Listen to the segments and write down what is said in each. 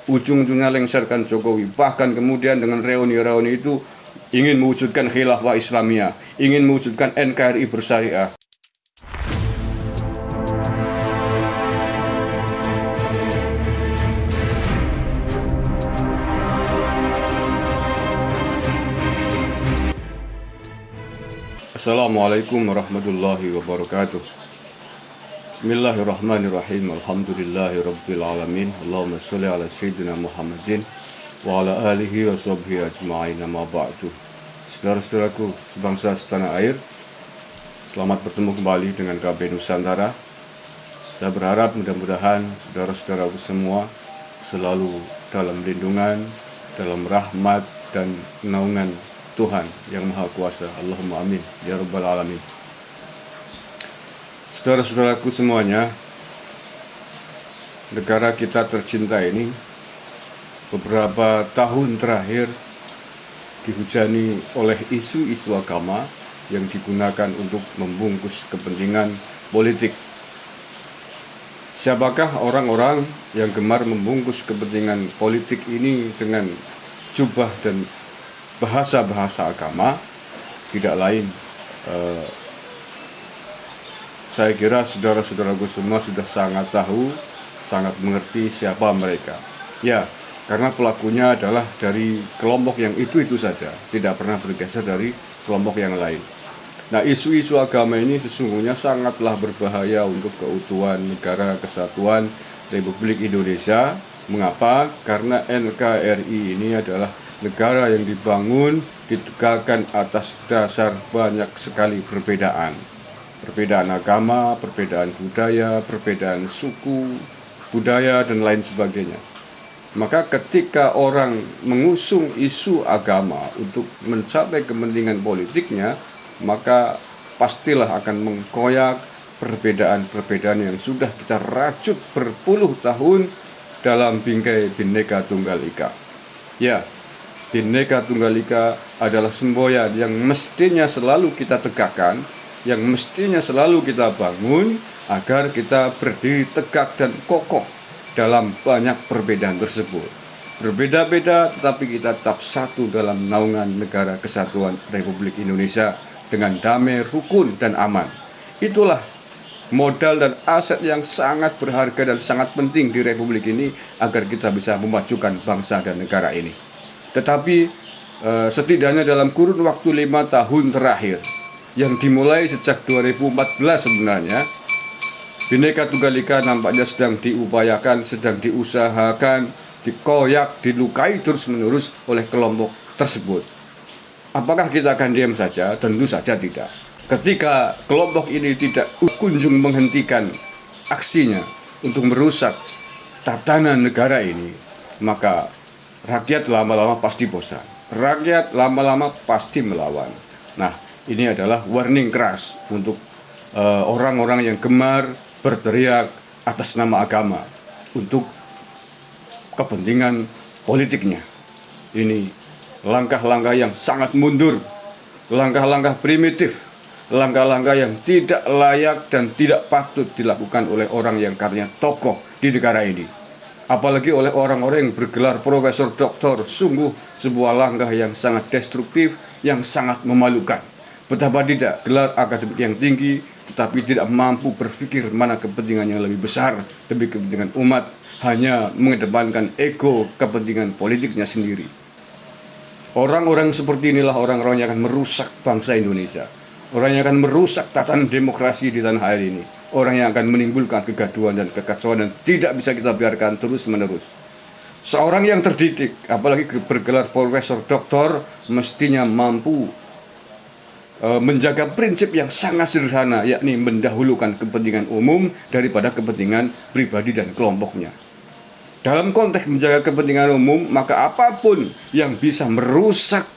ujung-ujungnya lengserkan Jokowi. Bahkan kemudian dengan reuni-reuni itu ingin mewujudkan khilafah Islamiyah, ingin mewujudkan NKRI bersyariah. Assalamualaikum warahmatullahi wabarakatuh. Bismillahirrahmanirrahim. Alhamdulillahi rabbil alamin. Allahumma sholli ala sayyidina Muhammadin wa ala alihi wa sahbihi ajma'in, amma ba'du. Saudara-saudaraku sebangsa setanah air, selamat bertemu kembali dengan KB Nusantara. Saya berharap mudah-mudahan saudara-saudaraku semua selalu dalam lindungan, dalam rahmat dan naungan Tuhan yang Maha Kuasa. Allahumma amin ya rabbal alamin. Saudara-saudaraku semuanya, negara kita tercinta ini beberapa tahun terakhir dihujani oleh isu-isu agama yang digunakan untuk membungkus kepentingan politik. Siapakah orang-orang yang gemar membungkus kepentingan politik ini dengan jubah dan bahasa-bahasa agama? Tidak lain, saya kira saudara-saudaraku semua sudah sangat tahu, sangat mengerti siapa mereka. Ya, karena pelakunya adalah dari kelompok yang itu-itu saja, tidak pernah bergeser dari kelompok yang lain. Nah, isu-isu agama ini sesungguhnya sangatlah berbahaya untuk keutuhan negara kesatuan Republik Indonesia. Mengapa? Karena NKRI ini adalah negara yang dibangun, ditegakkan atas dasar banyak sekali perbedaan. Perbedaan agama, perbedaan budaya, perbedaan suku, budaya, dan lain sebagainya. Maka ketika orang mengusung isu agama untuk mencapai kepentingan politiknya, maka pastilah akan mengkoyak perbedaan-perbedaan yang sudah kita rajut berpuluh tahun dalam bingkai Bhinneka Tunggal Ika. Ya, Bhinneka Tunggal Ika adalah semboyan yang mestinya selalu kita tegakkan, yang mestinya selalu kita bangun agar kita berdiri tegak dan kokoh dalam banyak perbedaan tersebut. Berbeda-beda tetapi kita tetap satu dalam naungan negara kesatuan Republik Indonesia dengan damai, rukun, dan aman. Itulah modal dan aset yang sangat berharga dan sangat penting di Republik ini agar kita bisa memajukan bangsa dan negara ini. Tetapi setidaknya dalam kurun waktu 5 tahun terakhir yang dimulai sejak 2014 sebenarnya, Bhinneka Tunggal Ika nampaknya sedang diupayakan, sedang diusahakan, dikoyak, dilukai terus-menerus oleh kelompok tersebut. Apakah kita akan diam saja? Tentu saja tidak. Ketika kelompok ini tidak kunjung menghentikan aksinya untuk merusak tatanan negara ini, maka rakyat lama-lama pasti bosan. Rakyat lama-lama pasti melawan. Nah, ini adalah warning keras untuk orang-orang yang gemar berteriak atas nama agama untuk kepentingan politiknya. Ini langkah-langkah yang sangat mundur, langkah-langkah primitif, langkah-langkah yang tidak layak dan tidak patut dilakukan oleh orang yang katanya tokoh di negara ini. Apalagi oleh orang-orang yang bergelar profesor doktor. Sungguh sebuah langkah yang sangat destruktif, yang sangat memalukan. Betapa tidak gelar akademik yang tinggi tetapi tidak mampu berpikir mana kepentingan yang lebih besar demi kepentingan umat, hanya mengedepankan ego kepentingan politiknya sendiri. Orang-orang seperti inilah orang-orang yang akan merusak bangsa Indonesia, orang yang akan merusak tatanan demokrasi di tanah air ini, orang yang akan menimbulkan kegaduhan dan kekacauan dan tidak bisa kita biarkan terus-menerus. Seorang yang terdidik, apalagi bergelar profesor doktor, mestinya mampu menjaga prinsip yang sangat sederhana, yakni mendahulukan kepentingan umum daripada kepentingan pribadi dan kelompoknya. Dalam konteks menjaga kepentingan umum, maka apapun yang bisa merusak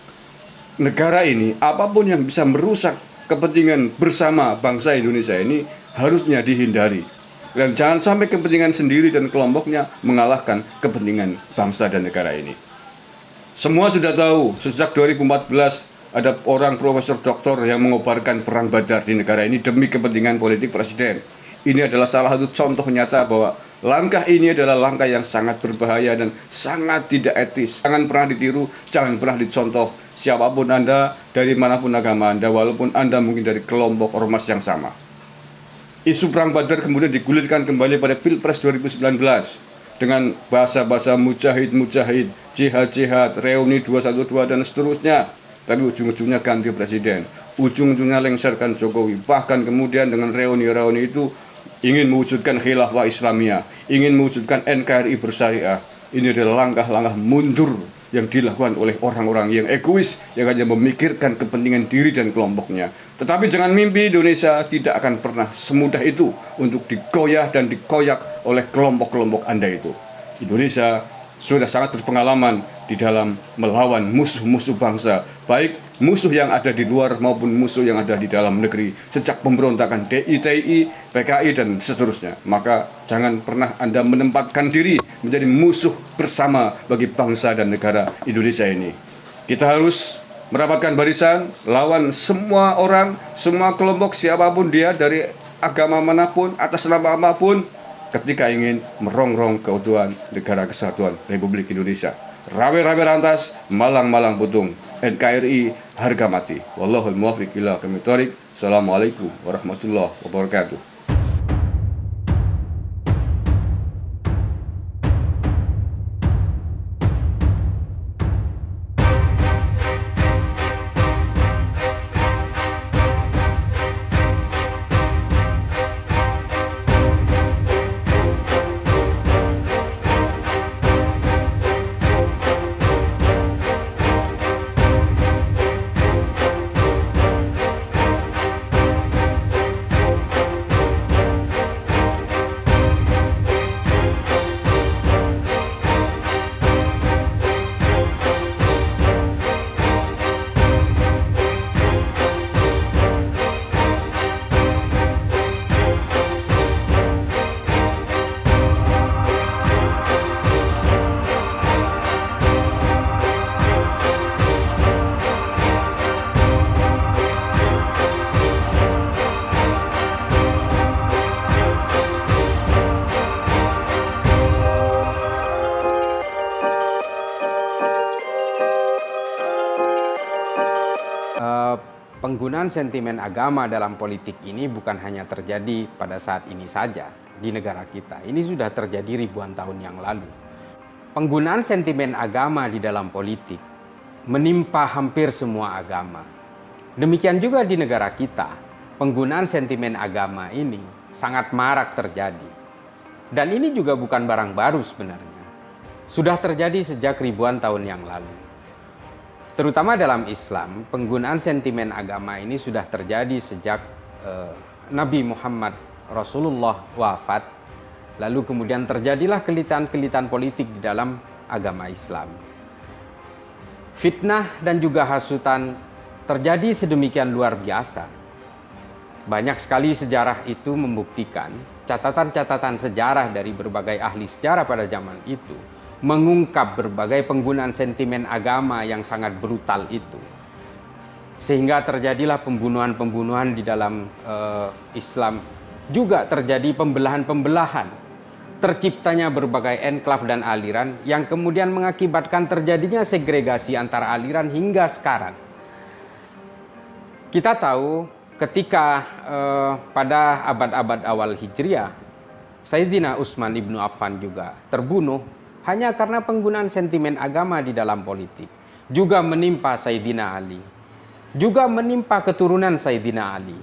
negara ini, apapun yang bisa merusak kepentingan bersama bangsa Indonesia ini harusnya dihindari. Dan jangan sampai kepentingan sendiri dan kelompoknya mengalahkan kepentingan bangsa dan negara ini. Semua sudah tahu, sejak 2014 ada orang profesor doktor yang mengobarkan perang Badar di negara ini demi kepentingan politik presiden. Ini adalah salah satu contoh nyata bahwa Langkah ini adalah langkah yang sangat berbahaya dan sangat tidak etis. Jangan pernah ditiru, jangan pernah dicontoh siapapun Anda, dari manapun agama Anda, walaupun Anda mungkin dari kelompok ormas yang sama. Isu Perang Badar kemudian digulirkan kembali pada Pilpres 2019 dengan bahasa-bahasa mujahid, jihad, reuni 212 dan seterusnya. Tapi ujung-ujungnya ganti presiden, ujung-ujungnya lengserkan Jokowi. Bahkan kemudian dengan reuni-reuni itu ingin mewujudkan khilafah Islamiyah, ingin mewujudkan NKRI bersyariah. Ini adalah langkah-langkah mundur yang dilakukan oleh orang-orang yang egois, yang hanya memikirkan kepentingan diri dan kelompoknya. Tetapi jangan mimpi, Indonesia tidak akan pernah semudah itu untuk digoyah dan dikoyak oleh kelompok-kelompok Anda itu. Indonesia sudah sangat berpengalaman di dalam melawan musuh-musuh bangsa, baik musuh yang ada di luar maupun musuh yang ada di dalam negeri, sejak pemberontakan DITI, PKI, dan seterusnya. Maka jangan pernah Anda menempatkan diri menjadi musuh bersama bagi bangsa dan negara Indonesia ini. Kita harus merapatkan barisan, lawan semua orang, semua kelompok, siapapun dia, dari agama manapun, atas nama apapun, ketika ingin merongrong keutuhan negara kesatuan Republik Indonesia. Rawe-rawe rantas, malang-malang putung. NKRI harga mati. Wallahul muwaffiq ila aqwamit thoriq. Assalamualaikum warahmatullahi wabarakatuh. Penggunaan sentimen agama dalam politik ini bukan hanya terjadi pada saat ini saja di negara kita. Ini sudah terjadi ribuan tahun yang lalu. Penggunaan sentimen agama di dalam politik menimpa hampir semua agama. Demikian juga di negara kita, penggunaan sentimen agama ini sangat marak terjadi. Dan ini juga bukan barang baru sebenarnya. Sudah terjadi sejak ribuan tahun yang lalu. Terutama dalam Islam, penggunaan sentimen agama ini sudah terjadi sejak Nabi Muhammad Rasulullah wafat. Lalu kemudian terjadilah kelitan-kelitan politik di dalam agama Islam. Fitnah dan juga hasutan terjadi sedemikian luar biasa. Banyak sekali sejarah itu membuktikan, catatan-catatan sejarah dari berbagai ahli sejarah pada zaman itu mengungkap berbagai penggunaan sentimen agama yang sangat brutal itu. Sehingga terjadilah pembunuhan-pembunuhan di dalam Islam. Juga terjadi pembelahan-pembelahan. Terciptanya berbagai enklav dan aliran yang kemudian mengakibatkan terjadinya segregasi antara aliran hingga sekarang. Kita tahu ketika pada abad-abad awal Hijriah, Sayyidina Utsman ibnu Affan juga terbunuh hanya karena penggunaan sentimen agama di dalam politik. Juga menimpa Sayyidina Ali. Juga menimpa keturunan Sayyidina Ali.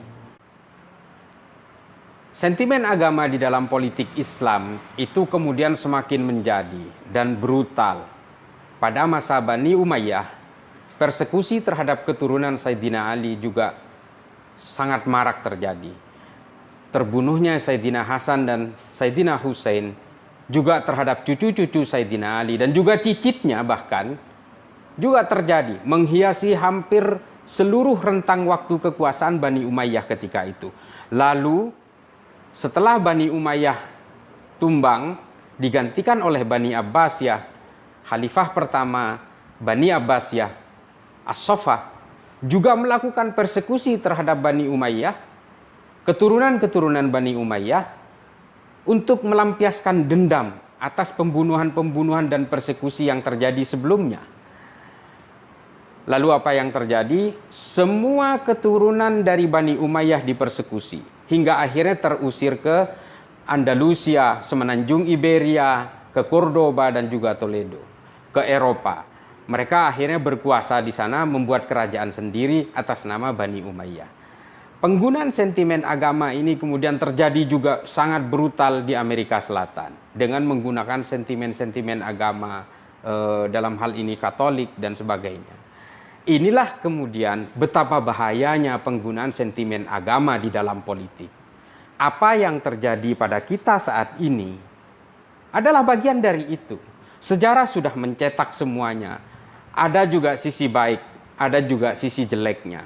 Sentimen agama di dalam politik Islam itu kemudian semakin menjadi dan brutal. Pada masa Bani Umayyah, persekusi terhadap keturunan Sayyidina Ali juga sangat marak terjadi. Terbunuhnya Sayyidina Hasan dan Sayyidina Husain juga terhadap cucu-cucu Sayyidina Ali dan juga cicitnya bahkan juga terjadi, menghiasi hampir seluruh rentang waktu kekuasaan Bani Umayyah ketika itu. Lalu setelah Bani Umayyah tumbang, digantikan oleh Bani Abbasiyah, khalifah pertama Bani Abbasiyah, As-Saffah, juga melakukan persekusi terhadap Bani Umayyah, keturunan-keturunan Bani Umayyah, untuk melampiaskan dendam atas pembunuhan-pembunuhan dan persekusi yang terjadi sebelumnya. Lalu apa yang terjadi? Semua keturunan dari Bani Umayyah dipersekusi hingga akhirnya terusir ke Andalusia, semenanjung Iberia, ke Cordoba dan juga Toledo, ke Eropa. Mereka akhirnya berkuasa di sana, membuat kerajaan sendiri atas nama Bani Umayyah. Penggunaan sentimen agama ini kemudian terjadi juga sangat brutal di Amerika Selatan dengan menggunakan sentimen-sentimen agama, dalam hal ini Katolik dan sebagainya. Inilah kemudian betapa bahayanya penggunaan sentimen agama di dalam politik. Apa yang terjadi pada kita saat ini adalah bagian dari itu. Sejarah sudah mencetak semuanya. Ada juga sisi baik, ada juga sisi jeleknya.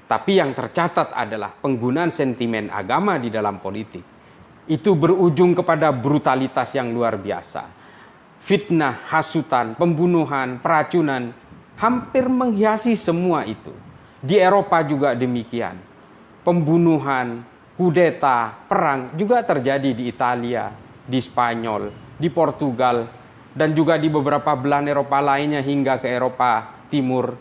Tapi yang tercatat adalah penggunaan sentimen agama di dalam politik. Itu berujung kepada brutalitas yang luar biasa. Fitnah, hasutan, pembunuhan, peracunan, hampir menghiasi semua itu. Di Eropa juga demikian. Pembunuhan, kudeta, perang juga terjadi di Italia, di Spanyol, di Portugal, dan juga di beberapa belahan Eropa lainnya hingga ke Eropa Timur.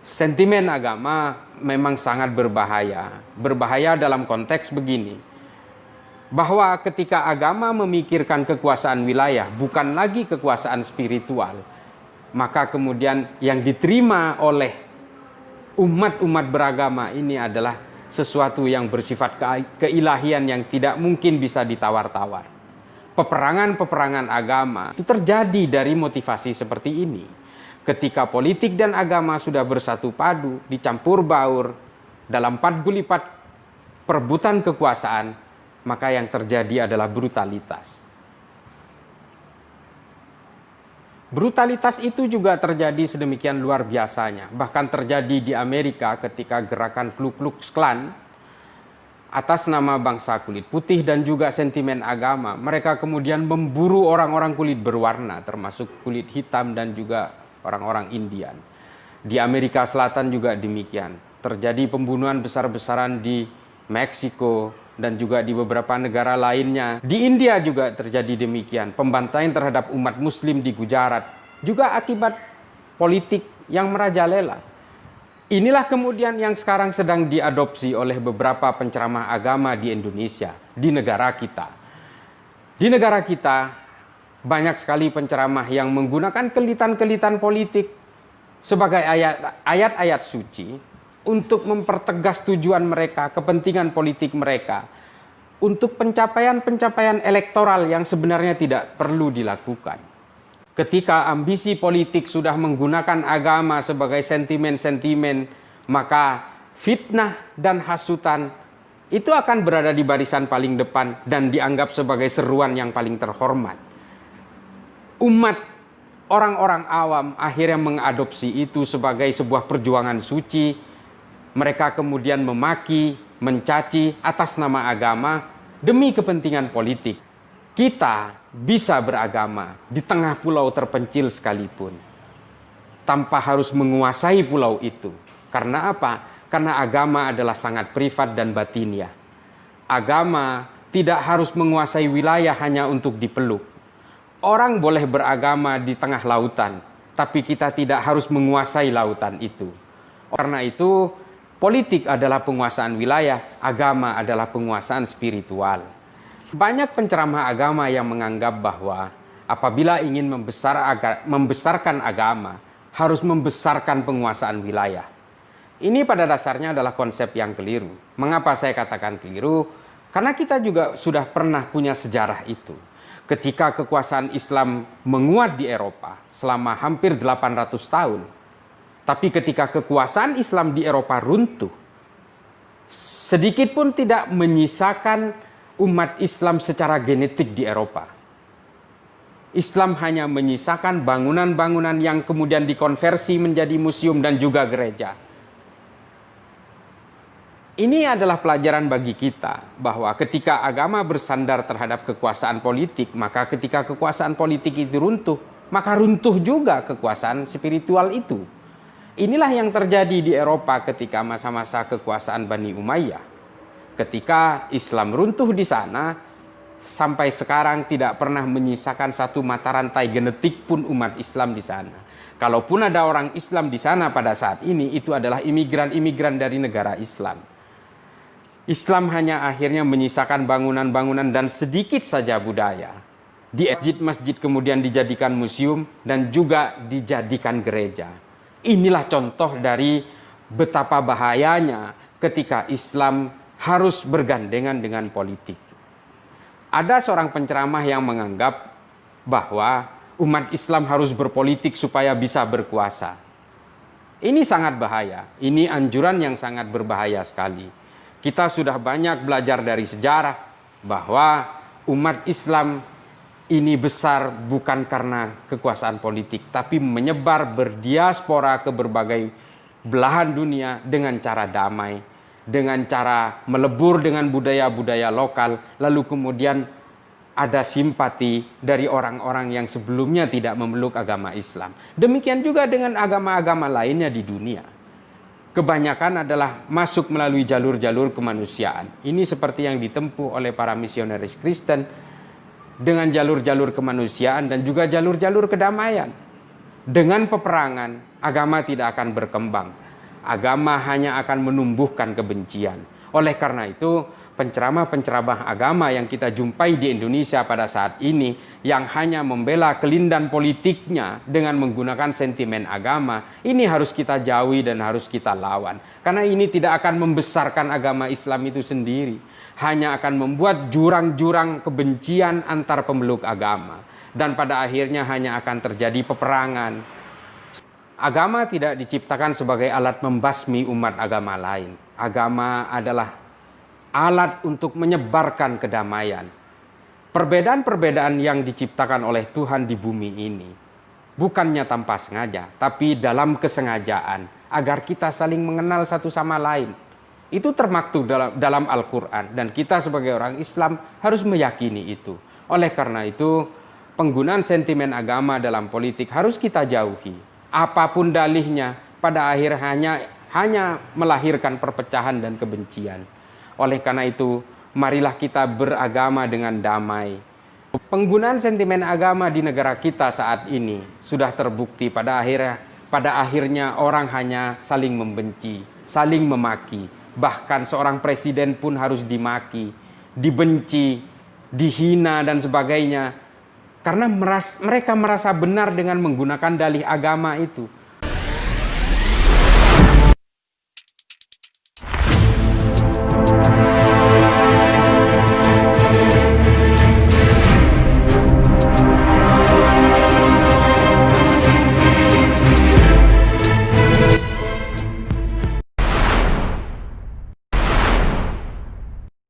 Sentimen agama memang sangat berbahaya. Berbahaya dalam konteks begini, bahwa ketika agama memikirkan kekuasaan wilayah, bukan lagi kekuasaan spiritual, maka kemudian yang diterima oleh umat-umat beragama ini adalah sesuatu yang bersifat keilahian yang tidak mungkin bisa ditawar-tawar. Peperangan-peperangan agama itu terjadi dari motivasi seperti ini. Ketika politik dan agama sudah bersatu padu, dicampur baur dalam empat gulipat perebutan kekuasaan, maka yang terjadi adalah brutalitas. Brutalitas itu juga terjadi sedemikian luar biasanya. Bahkan terjadi di Amerika ketika gerakan Ku Klux Klan atas nama bangsa kulit putih dan juga sentimen agama. Mereka kemudian memburu orang-orang kulit berwarna, termasuk kulit hitam dan juga orang-orang Indian. Di Amerika Selatan juga demikian. Terjadi pembunuhan besar-besaran di Meksiko dan juga di beberapa negara lainnya. Di India juga terjadi demikian. Pembantaian terhadap umat muslim di Gujarat juga akibat politik yang merajalela. Inilah kemudian yang sekarang sedang diadopsi oleh beberapa penceramah agama di Indonesia, di negara kita. Di negara kita banyak sekali penceramah yang menggunakan kelitan-kelitan politik sebagai ayat-ayat suci untuk mempertegas tujuan mereka, kepentingan politik mereka, untuk pencapaian-pencapaian elektoral yang sebenarnya tidak perlu dilakukan. Ketika ambisi politik sudah menggunakan agama sebagai sentimen-sentimen, maka fitnah dan hasutan itu akan berada di barisan paling depan dan dianggap sebagai seruan yang paling terhormat. Umat, orang-orang awam akhirnya mengadopsi itu sebagai sebuah perjuangan suci. Mereka kemudian memaki, mencaci atas nama agama demi kepentingan politik. Kita bisa beragama di tengah pulau terpencil sekalipun, tanpa harus menguasai pulau itu. Karena apa? Karena agama adalah sangat privat dan batiniah. Agama tidak harus menguasai wilayah hanya untuk dipeluk. Orang boleh beragama di tengah lautan, tapi kita tidak harus menguasai lautan itu. Karena itu, politik adalah penguasaan wilayah, agama adalah penguasaan spiritual. Banyak penceramah agama yang menganggap bahwa apabila ingin membesarkan agama, harus membesarkan penguasaan wilayah. Ini pada dasarnya adalah konsep yang keliru. Mengapa saya katakan keliru? Karena kita juga sudah pernah punya sejarah itu. Ketika kekuasaan Islam menguat di Eropa selama hampir 800 tahun, tapi ketika kekuasaan Islam di Eropa runtuh, sedikit pun tidak menyisakan umat Islam secara genetik di Eropa. Islam hanya menyisakan bangunan-bangunan yang kemudian dikonversi menjadi museum dan juga gereja. Ini adalah pelajaran bagi kita bahwa ketika agama bersandar terhadap kekuasaan politik, maka ketika kekuasaan politik itu runtuh, maka runtuh juga kekuasaan spiritual itu. Inilah yang terjadi di Eropa ketika masa-masa kekuasaan Bani Umayyah. Ketika Islam runtuh di sana, sampai sekarang tidak pernah menyisakan satu mata rantai genetik pun umat Islam di sana. Kalaupun ada orang Islam di sana pada saat ini, itu adalah imigran-imigran dari negara Islam. Islam hanya akhirnya menyisakan bangunan-bangunan dan sedikit saja budaya. Di masjid kemudian dijadikan museum dan juga dijadikan gereja. Inilah contoh dari betapa bahayanya ketika Islam harus bergandengan dengan politik. Ada seorang penceramah yang menganggap bahwa umat Islam harus berpolitik supaya bisa berkuasa. Ini sangat bahaya. Ini anjuran yang sangat berbahaya sekali. Kita sudah banyak belajar dari sejarah bahwa umat Islam ini besar bukan karena kekuasaan politik, tapi menyebar berdiaspora ke berbagai belahan dunia dengan cara damai, dengan cara melebur dengan budaya-budaya lokal, lalu kemudian ada simpati dari orang-orang yang sebelumnya tidak memeluk agama Islam. Demikian juga dengan agama-agama lainnya di dunia. Kebanyakan adalah masuk melalui jalur-jalur kemanusiaan. Ini seperti yang ditempuh oleh para misionaris Kristen dengan jalur-jalur kemanusiaan dan juga jalur-jalur kedamaian. Dengan peperangan, agama tidak akan berkembang. Agama hanya akan menumbuhkan kebencian. Oleh karena itu, penceramah-penceramah agama yang kita jumpai di Indonesia pada saat ini yang hanya membela kelindan politiknya dengan menggunakan sentimen agama, ini harus kita jauhi dan harus kita lawan. Karena ini tidak akan membesarkan agama Islam itu sendiri, hanya akan membuat jurang-jurang kebencian antar pemeluk agama. Dan pada akhirnya hanya akan terjadi peperangan. Agama tidak diciptakan sebagai alat membasmi umat agama lain. Agama adalah alat untuk menyebarkan kedamaian. Perbedaan-perbedaan yang diciptakan oleh Tuhan di bumi ini bukannya tanpa sengaja, tapi dalam kesengajaan agar kita saling mengenal satu sama lain. Itu termaktub dalam Al-Quran dan kita sebagai orang Islam harus meyakini itu. Oleh karena itu, penggunaan sentimen agama dalam politik harus kita jauhi. Apapun dalihnya, pada akhir hanya melahirkan perpecahan dan kebencian. Oleh karena itu, marilah kita beragama dengan damai. Penggunaan sentimen agama di negara kita saat ini sudah terbukti pada akhirnya orang hanya saling membenci, saling memaki. Bahkan seorang presiden pun harus dimaki, dibenci, dihina dan sebagainya. Karena mereka merasa benar dengan menggunakan dalih agama itu.